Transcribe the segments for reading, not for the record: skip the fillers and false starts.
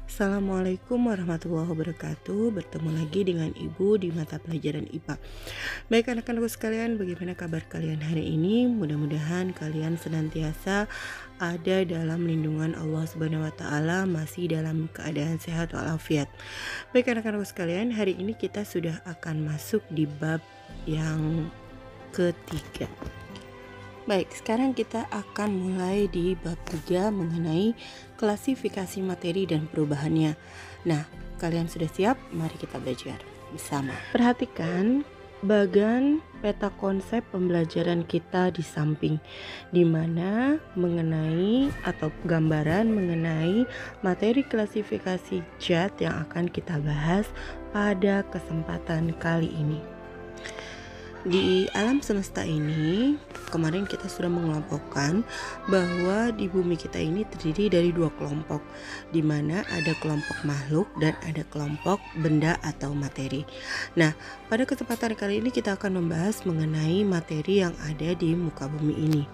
Assalamualaikum warahmatullahi wabarakatuh. Bertemu lagi dengan Ibu di mata pelajaran IPA. Baik anak-anakku sekalian, bagaimana kabar kalian hari ini? Mudah-mudahan kalian senantiasa ada dalam lindungan Allah Subhanahu wa taala, masih dalam keadaan sehat walafiat. Baik anak-anakku sekalian, hari ini kita sudah akan masuk di bab yang ketiga. Baik, sekarang kita akan mulai di bab 3 mengenai klasifikasi materi dan perubahannya. Nah, kalian sudah siap? Mari kita belajar bersama. Perhatikan bagan peta konsep pembelajaran kita di samping, di mana mengenai atau gambaran mengenai materi klasifikasi zat yang akan kita bahas pada kesempatan kali ini. Di alam semesta ini, kemarin kita sudah mengelompokkan bahwa di bumi kita ini terdiri dari dua kelompok, di mana ada kelompok makhluk dan ada kelompok benda atau materi. Nah, pada kesempatan kali ini kita akan membahas mengenai materi yang ada di muka bumi ini.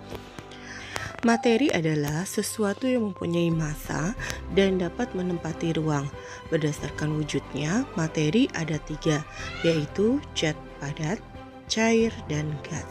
Materi adalah sesuatu yang mempunyai massa dan dapat menempati ruang. Berdasarkan wujudnya, materi ada 3, yaitu zat padat, cair, dan gas.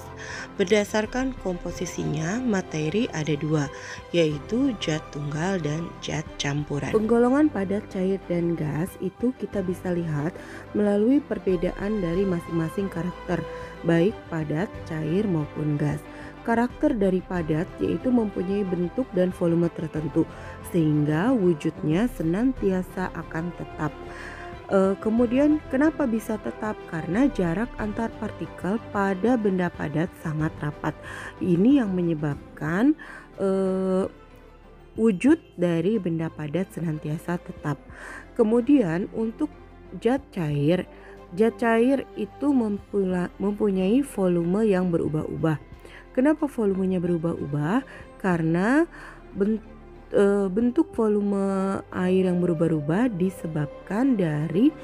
Berdasarkan komposisinya, materi ada 2, yaitu zat tunggal dan zat campuran. Penggolongan padat, cair, dan gas itu kita bisa lihat melalui perbedaan dari masing-masing karakter, baik padat, cair, maupun gas. Karakter dari padat yaitu mempunyai bentuk dan volume tertentu, sehingga wujudnya senantiasa akan tetap. Kemudian kenapa bisa tetap? Karena jarak antar partikel pada benda padat sangat rapat. Ini yang menyebabkan wujud dari benda padat senantiasa tetap. Kemudian untuk zat cair itu mempunyai volume yang berubah-ubah. Kenapa volumenya berubah-ubah? Karena bentuk volume air yang berubah-ubah disebabkan dari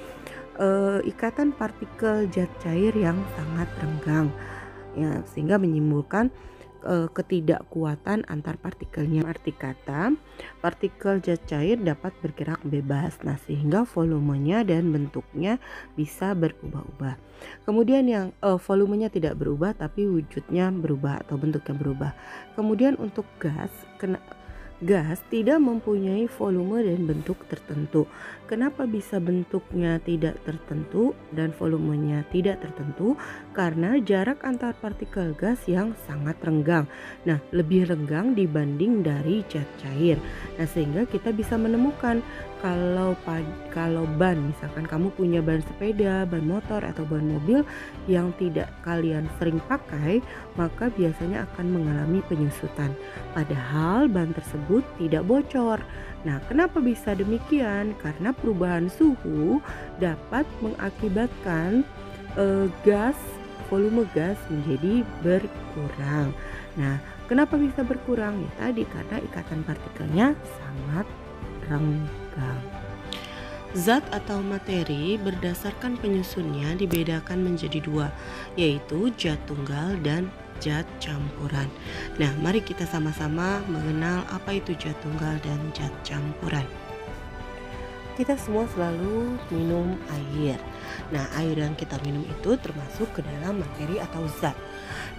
ikatan partikel zat cair yang sangat renggang, ya, sehingga menimbulkan ketidakkuatan antar partikelnya. Arti kata, partikel zat cair dapat bergerak bebas, nah sehingga volumenya dan bentuknya bisa berubah-ubah. Kemudian yang volumenya tidak berubah tapi wujudnya berubah atau bentuknya berubah. Kemudian untuk gas tidak mempunyai volume dan bentuk tertentu. Kenapa bisa bentuknya tidak tertentu dan volumenya tidak tertentu? Karena jarak antar partikel gas yang sangat renggang. Nah, lebih renggang dibanding dari zat cair. Nah, sehingga kita bisa menemukan kalau ban, misalkan kamu punya ban sepeda, ban motor, atau ban mobil yang tidak kalian sering pakai, maka biasanya akan mengalami penyusutan. Padahal ban tersebut tidak bocor. Nah, kenapa bisa demikian? Karena perubahan suhu dapat mengakibatkan volume gas menjadi berkurang. Nah, kenapa bisa berkurang? Ya tadi karena ikatan partikelnya sangat renggang. Zat atau materi berdasarkan penyusunnya dibedakan menjadi 2, yaitu zat tunggal dan zat campuran. Nah, mari kita sama-sama mengenal apa itu zat tunggal dan zat campuran. Kita semua selalu minum air. Nah, air yang kita minum itu termasuk ke dalam materi atau zat.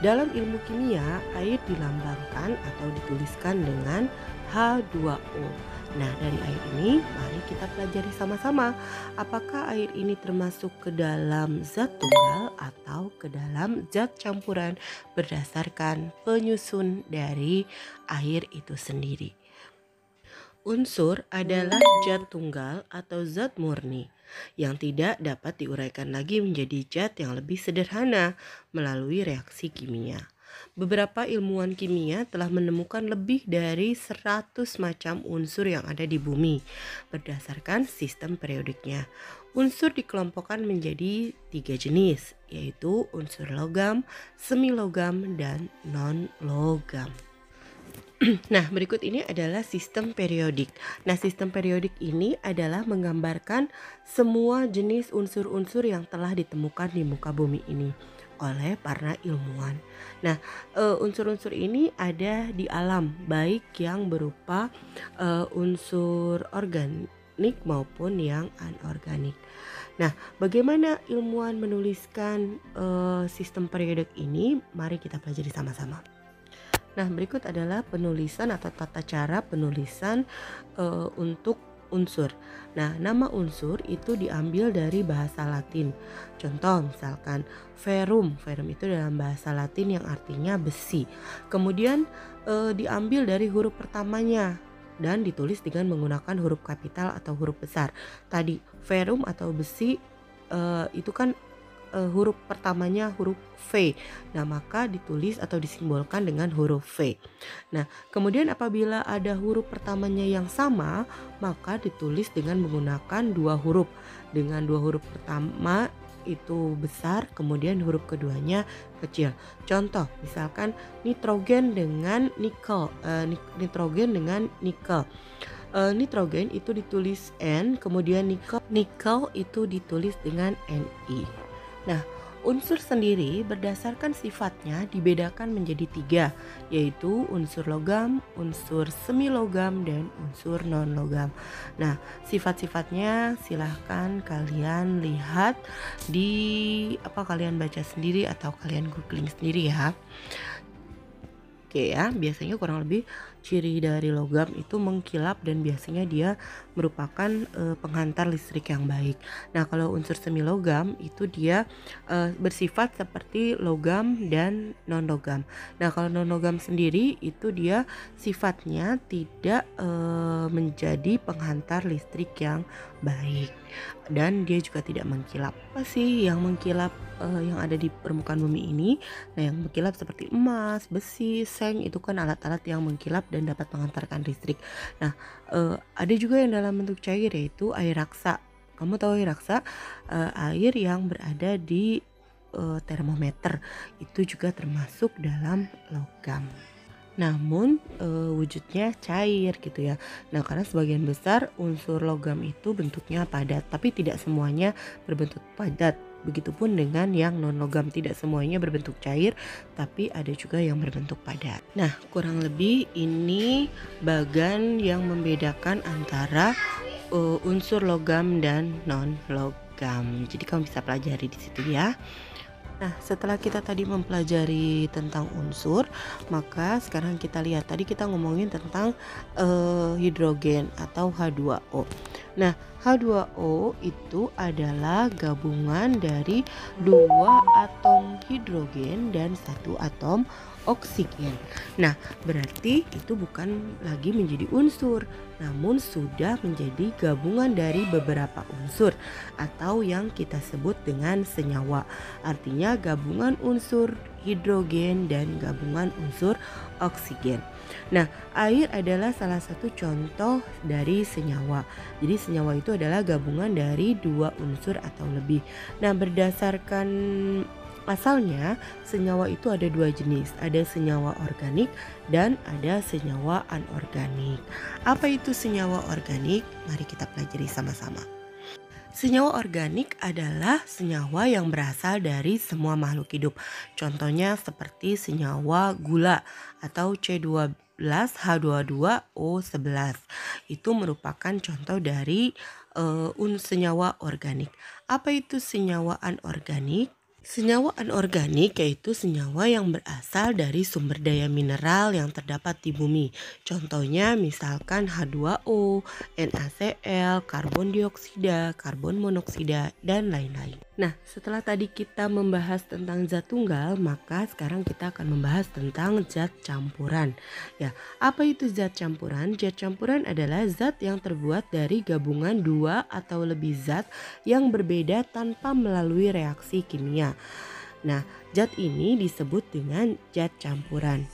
Dalam ilmu kimia, air dilambangkan atau dituliskan dengan H2O. Nah, dari air ini mari kita pelajari sama-sama apakah air ini termasuk ke dalam zat tunggal atau ke dalam zat campuran berdasarkan penyusun dari air itu sendiri. Unsur adalah zat tunggal atau zat murni yang tidak dapat diuraikan lagi menjadi zat yang lebih sederhana melalui reaksi kimia. Beberapa ilmuwan kimia telah menemukan lebih dari 100 macam unsur yang ada di bumi berdasarkan sistem periodiknya. Unsur dikelompokkan menjadi 3 jenis, yaitu unsur logam, semi logam, dan non-logam. Nah, berikut ini adalah sistem periodik. Nah, sistem periodik ini adalah menggambarkan semua jenis unsur-unsur yang telah ditemukan di muka bumi ini oleh para ilmuwan. Nah, unsur-unsur ini ada di alam, baik yang berupa unsur organik maupun yang anorganik. Nah, bagaimana ilmuwan menuliskan sistem periodik ini? Mari kita pelajari sama-sama. Nah, berikut adalah penulisan atau tata cara penulisan untuk unsur. Nah, nama unsur itu diambil dari bahasa Latin. Contoh misalkan verum. Verum itu dalam bahasa Latin yang artinya besi. Kemudian diambil dari huruf pertamanya dan ditulis dengan menggunakan huruf kapital atau huruf besar. Tadi verum atau besi itu kan huruf pertamanya huruf V. Nah, maka ditulis atau disimbolkan dengan huruf V. Nah, kemudian apabila ada huruf pertamanya yang sama, maka ditulis dengan menggunakan dua huruf. Dengan dua huruf pertama itu besar, kemudian huruf keduanya kecil. Contoh, misalkan nitrogen dengan nikel, nitrogen dengan nikel. Nitrogen itu ditulis N, kemudian nikel itu ditulis dengan Ni. Nah, unsur sendiri berdasarkan sifatnya dibedakan menjadi 3, yaitu unsur logam, unsur semi logam, dan unsur non logam. Nah, sifat-sifatnya silahkan kalian lihat kalian baca sendiri atau kalian googling sendiri ya. Oke ya, biasanya kurang lebih ciri dari logam itu mengkilap dan biasanya dia merupakan penghantar listrik yang baik. Nah, kalau unsur semi logam itu dia bersifat seperti logam dan non logam. Nah, kalau non logam sendiri itu dia sifatnya tidak menjadi penghantar listrik yang baik dan dia juga tidak mengkilap. Apa sih yang mengkilap yang ada di permukaan bumi ini? Nah, yang mengkilap seperti emas, besi, seng itu kan alat-alat yang mengkilap dan dapat mengantarkan listrik. Nah, ada juga yang dalam bentuk cair yaitu air raksa. Kamu tahu air raksa? Air yang berada di termometer itu juga termasuk dalam logam. Namun wujudnya cair gitu ya. Nah, karena sebagian besar unsur logam itu bentuknya padat, tapi tidak semuanya berbentuk padat. Begitupun dengan yang non logam, tidak semuanya berbentuk cair, tapi ada juga yang berbentuk padat. Nah, kurang lebih ini bagan yang membedakan antara unsur logam dan non logam. Jadi kamu bisa pelajari di situ ya. Nah, setelah kita tadi mempelajari tentang unsur, maka sekarang kita lihat tadi kita ngomongin tentang hidrogen atau H2O. Nah, H2O itu adalah gabungan dari 2 atom hidrogen dan 1 atom oksigen. Nah, berarti itu bukan lagi menjadi unsur, namun sudah menjadi gabungan dari beberapa unsur atau yang kita sebut dengan senyawa. Artinya gabungan unsur hidrogen dan gabungan unsur oksigen. Nah, air adalah salah satu contoh dari senyawa. Jadi senyawa itu adalah gabungan dari 2 unsur atau lebih. Nah, berdasarkan asalnya senyawa itu ada 2 jenis, ada senyawa organik dan ada senyawa anorganik. Apa itu senyawa organik? Mari kita pelajari sama-sama. Senyawa organik adalah senyawa yang berasal dari semua makhluk hidup. Contohnya seperti senyawa gula atau C12H22O11. Itu merupakan contoh dari senyawa organik. Apa itu senyawa anorganik? Senyawa anorganik yaitu senyawa yang berasal dari sumber daya mineral yang terdapat di bumi. Contohnya misalkan H2O, NaCl, karbon dioksida, karbon monoksida, dan lain-lain. Nah, setelah tadi kita membahas tentang zat tunggal, maka sekarang kita akan membahas tentang zat campuran. Ya, apa itu zat campuran? Zat campuran adalah zat yang terbuat dari gabungan 2 atau lebih zat yang berbeda tanpa melalui reaksi kimia. Nah, zat ini disebut dengan zat campuran.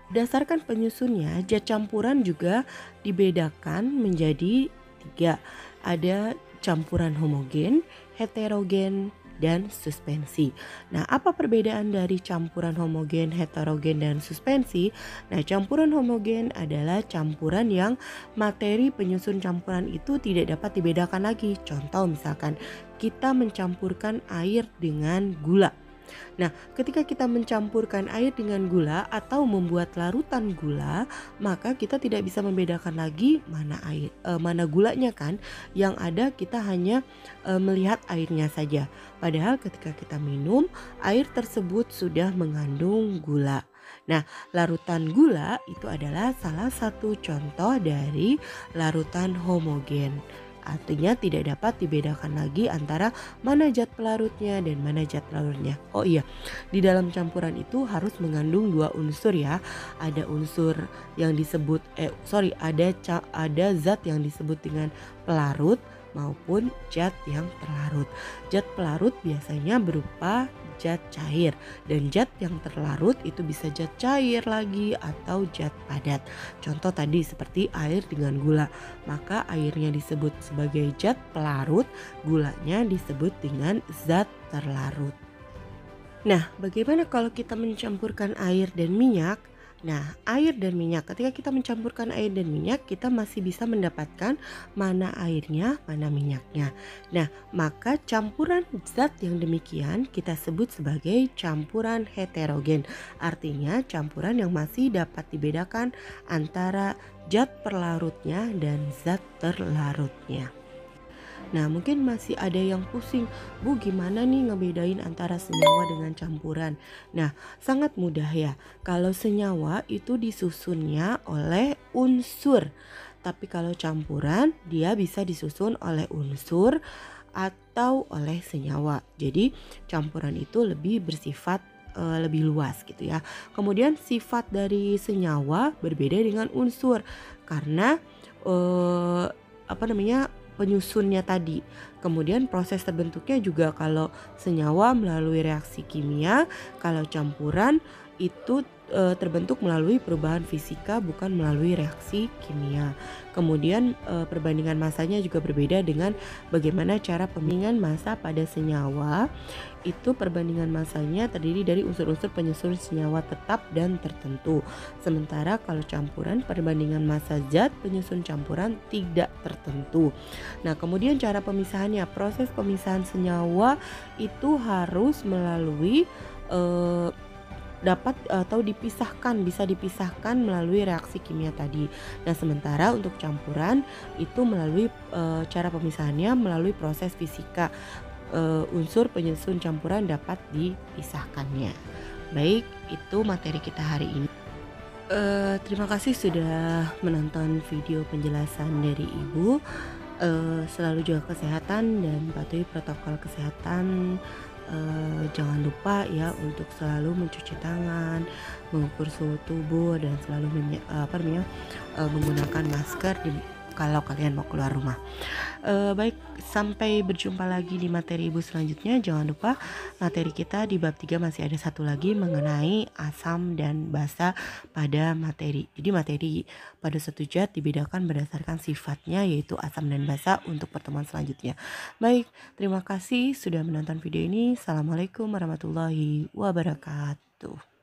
Berdasarkan penyusunnya, zat campuran juga dibedakan menjadi 3. Ada campuran homogen, heterogen, dan suspensi. Nah, apa perbedaan dari campuran homogen, heterogen, dan suspensi? Nah, campuran homogen adalah campuran yang materi penyusun campuran itu tidak dapat dibedakan lagi. Contoh misalkan kita mencampurkan air dengan gula. Nah, ketika kita mencampurkan air dengan gula atau membuat larutan gula, maka kita tidak bisa membedakan lagi mana mana gulanya kan. Yang ada kita hanya melihat airnya saja. Padahal ketika kita minum, air tersebut sudah mengandung gula. Nah, larutan gula itu adalah salah satu contoh dari larutan homogen. Artinya tidak dapat dibedakan lagi antara mana zat pelarutnya dan mana zat pelarutnya. Oh iya, di dalam campuran itu harus mengandung dua unsur ya. Ada unsur yang disebut ada zat yang disebut dengan pelarut maupun zat yang terlarut. Zat pelarut biasanya berupa zat cair, dan zat yang terlarut itu bisa zat cair lagi atau zat padat. Contoh tadi seperti air dengan gula, maka airnya disebut sebagai zat pelarut, gulanya disebut dengan zat terlarut. Nah, bagaimana kalau kita mencampurkan air dan minyak? Nah, air dan minyak, ketika kita mencampurkan air dan minyak, kita masih bisa mendapatkan mana airnya, mana minyaknya. Nah, maka campuran zat yang demikian kita sebut sebagai campuran heterogen. Artinya campuran yang masih dapat dibedakan antara zat pelarutnya dan zat terlarutnya. Nah, mungkin masih ada yang pusing, Bu, gimana nih ngebedain antara senyawa dengan campuran? Nah, sangat mudah ya. Kalau senyawa itu disusunnya oleh unsur, tapi kalau campuran dia bisa disusun oleh unsur atau oleh senyawa. Jadi campuran itu lebih bersifat lebih luas gitu ya. Kemudian sifat dari senyawa berbeda dengan unsur karena eh, penyusunnya tadi. Kemudian proses terbentuknya juga, kalau senyawa melalui reaksi kimia, kalau campuran itu terbentuk melalui perubahan fisika bukan melalui reaksi kimia. Kemudian perbandingan masanya juga berbeda dengan bagaimana cara pembandingan massa pada senyawa. Itu perbandingan masanya terdiri dari unsur-unsur penyusun senyawa tetap dan tertentu. Sementara kalau campuran, perbandingan massa zat penyusun campuran tidak tertentu. Nah, kemudian cara pemisahannya, proses pemisahan senyawa itu harus melalui bisa dipisahkan melalui reaksi kimia tadi. Nah, sementara untuk campuran itu melalui cara pemisahannya melalui proses fisika. Unsur penyusun campuran dapat dipisahkannya. Baik, itu materi kita hari ini. Terima kasih sudah menonton video penjelasan dari Ibu. Selalu jaga kesehatan dan patuhi protokol kesehatan. Jangan lupa ya untuk selalu mencuci tangan, mengukur suhu tubuh, dan selalu menggunakan masker kalau kalian mau keluar rumah. Baik, sampai berjumpa lagi di materi Ibu selanjutnya. Jangan lupa materi kita di bab 3 masih ada satu lagi mengenai asam dan basa pada materi. Jadi materi pada suatu zat dibedakan berdasarkan sifatnya, yaitu asam dan basa, untuk pertemuan selanjutnya. Baik, terima kasih sudah menonton video ini. Assalamualaikum warahmatullahi wabarakatuh.